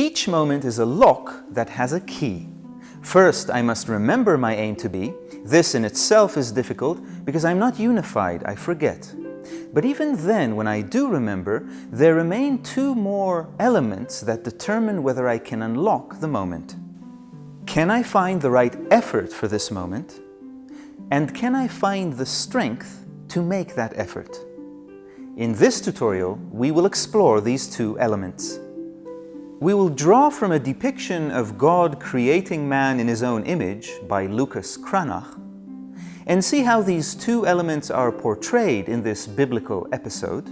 Each moment is a lock that has a key. First, I must remember my aim to be. This in itself is difficult because I'm not unified, I forget. But even then, when I do remember, there remain two more elements that determine whether I can unlock the moment. Can I find the right effort for this moment? And can I find the strength to make that effort? In this tutorial, we will explore these two elements. We will draw from a depiction of God creating man in his own image by Lucas Cranach and see how these two elements are portrayed in this biblical episode.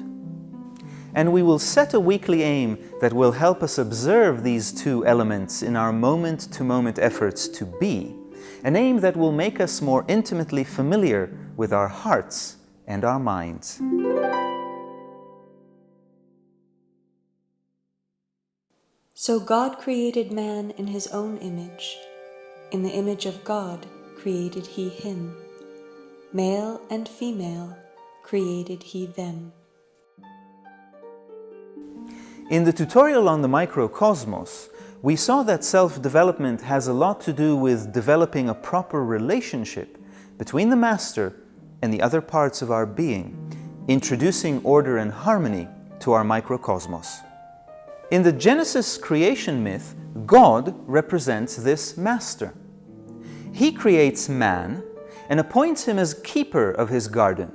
And we will set a weekly aim that will help us observe these two elements in our moment-to-moment efforts to be, an aim that will make us more intimately familiar with our hearts and our minds. So God created man in his own image. In the image of God created he him. Male and female created he them. In the tutorial on the microcosmos, we saw that self-development has a lot to do with developing a proper relationship between the master and the other parts of our being, introducing order and harmony to our microcosmos. In the Genesis creation myth, God represents this master. He creates man and appoints him as keeper of his garden.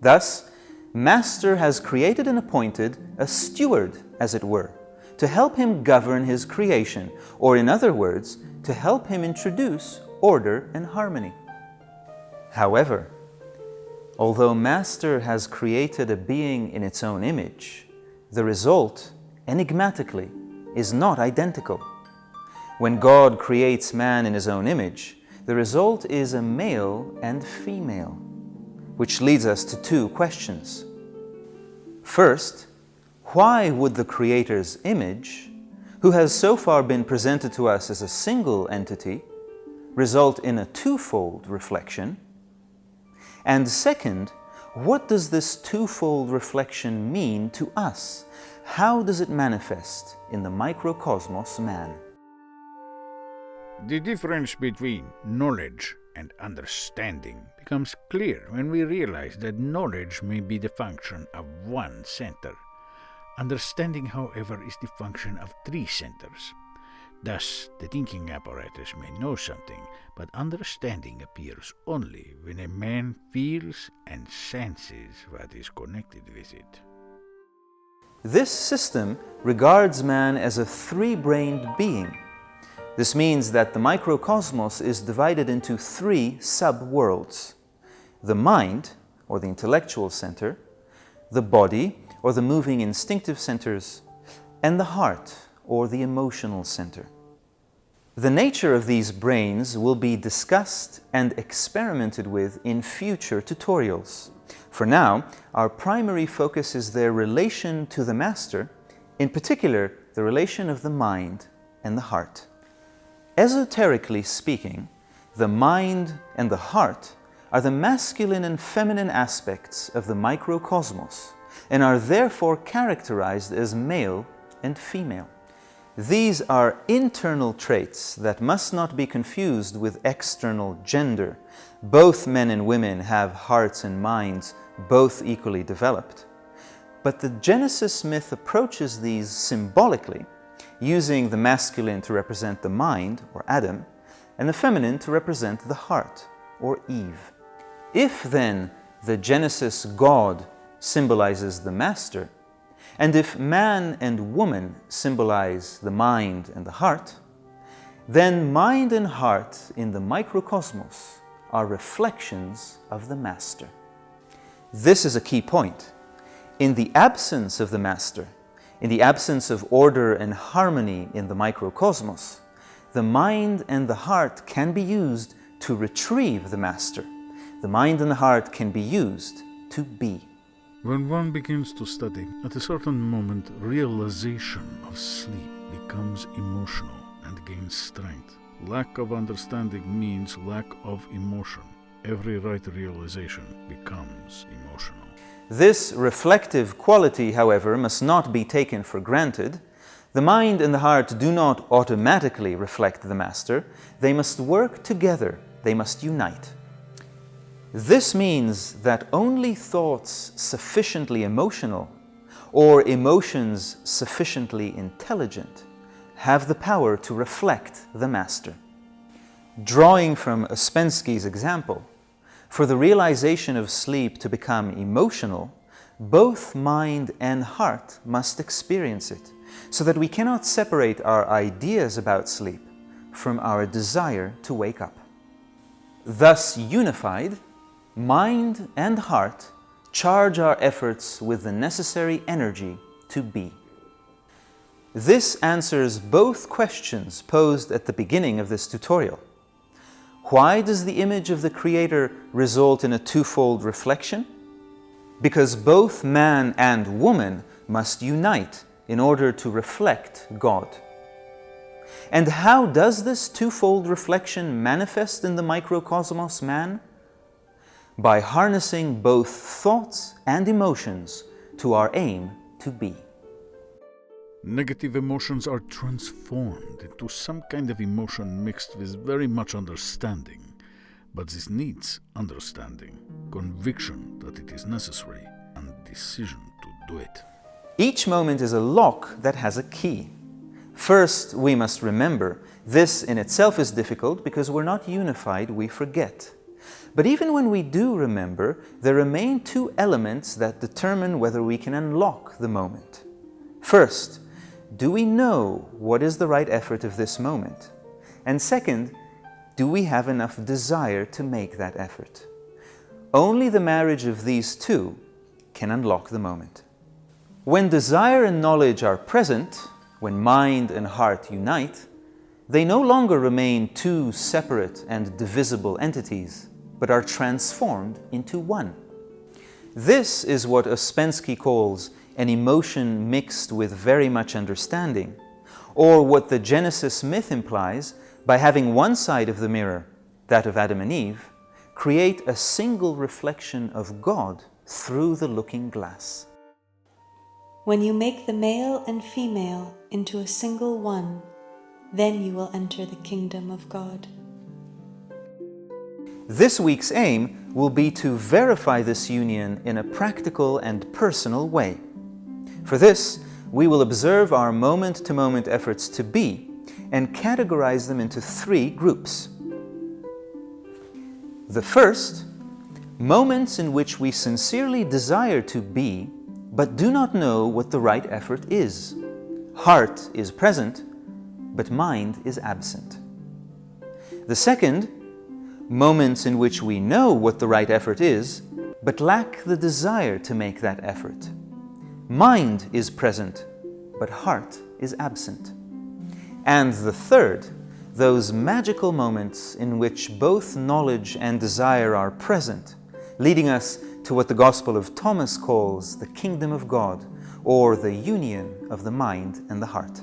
Thus, Master has created and appointed a steward, as it were, to help him govern his creation, or in other words, to help him introduce order and harmony. However, although Master has created a being in its own image, the result, enigmatically, is not identical. When God creates man in his own image, the result is a male and female, which leads us to two questions. First, why would the Creator's image, who has so far been presented to us as a single entity, result in a twofold reflection? And second, what does this twofold reflection mean to us? How does it manifest in the microcosmos man? The difference between knowledge and understanding becomes clear when we realize that knowledge may be the function of one center. Understanding, however, is the function of three centers. Thus, the thinking apparatus may know something, but understanding appears only when a man feels and senses what is connected with it. This system regards man as a three-brained being. This means that the microcosmos is divided into three sub-worlds: the mind, or the intellectual center, the body, or the moving instinctive centers, and the heart, or the emotional center. The nature of these brains will be discussed and experimented with in future tutorials. For now, our primary focus is their relation to the master, in particular, the relation of the mind and the heart. Esoterically speaking, the mind and the heart are the masculine and feminine aspects of the microcosmos and are therefore characterized as male and female. These are internal traits that must not be confused with external gender. Both men and women have hearts and minds, both equally developed. But the Genesis myth approaches these symbolically, using the masculine to represent the mind, or Adam, and the feminine to represent the heart, or Eve. If then the Genesis God symbolizes the master, and if man and woman symbolize the mind and the heart, then mind and heart in the microcosmos are reflections of the master. This is a key point. In the absence of the master, in the absence of order and harmony in the microcosmos, the mind and the heart can be used to retrieve the master. The mind and the heart can be used to be. When one begins to study, at a certain moment, realization of sleep becomes emotional and gains strength. Lack of understanding means lack of emotion. Every right realization becomes emotional. This reflective quality, however, must not be taken for granted. The mind and the heart do not automatically reflect the Master. They must work together. They must unite. This means that only thoughts sufficiently emotional or emotions sufficiently intelligent have the power to reflect the Master. Drawing from Ouspensky's example, for the realization of sleep to become emotional, both mind and heart must experience it, so that we cannot separate our ideas about sleep from our desire to wake up. Thus unified, mind and heart charge our efforts with the necessary energy to be. This answers both questions posed at the beginning of this tutorial. Why does the image of the Creator result in a twofold reflection? Because both man and woman must unite in order to reflect God. And how does this twofold reflection manifest in the microcosmos man? By harnessing both thoughts and emotions to our aim to be. Negative emotions are transformed into some kind of emotion mixed with very much understanding, but this needs understanding, conviction that it is necessary, and decision to do it. Each moment is a lock that has a key. First, we must remember, this in itself is difficult because we're not unified, we forget. But even when we do remember, there remain two elements that determine whether we can unlock the moment. First, do we know what is the right effort of this moment? And second, do we have enough desire to make that effort? Only the marriage of these two can unlock the moment. When desire and knowledge are present, when mind and heart unite, they no longer remain two separate and divisible entities, but are transformed into one. This is what Ouspensky calls an emotion mixed with very much understanding, or what the Genesis myth implies by having one side of the mirror, that of Adam and Eve, create a single reflection of God through the looking glass. When you make the male and female into a single one, then you will enter the kingdom of God. This week's aim will be to verify this union in a practical and personal way. For this, we will observe our moment-to-moment efforts to be and categorize them into three groups. The first, moments in which we sincerely desire to be, but do not know what the right effort is. Heart is present, but mind is absent. The second, moments in which we know what the right effort is, but lack the desire to make that effort. Mind is present, but heart is absent. And the third, those magical moments in which both knowledge and desire are present, leading us to what the Gospel of Thomas calls the kingdom of God, or the union of the mind and the heart.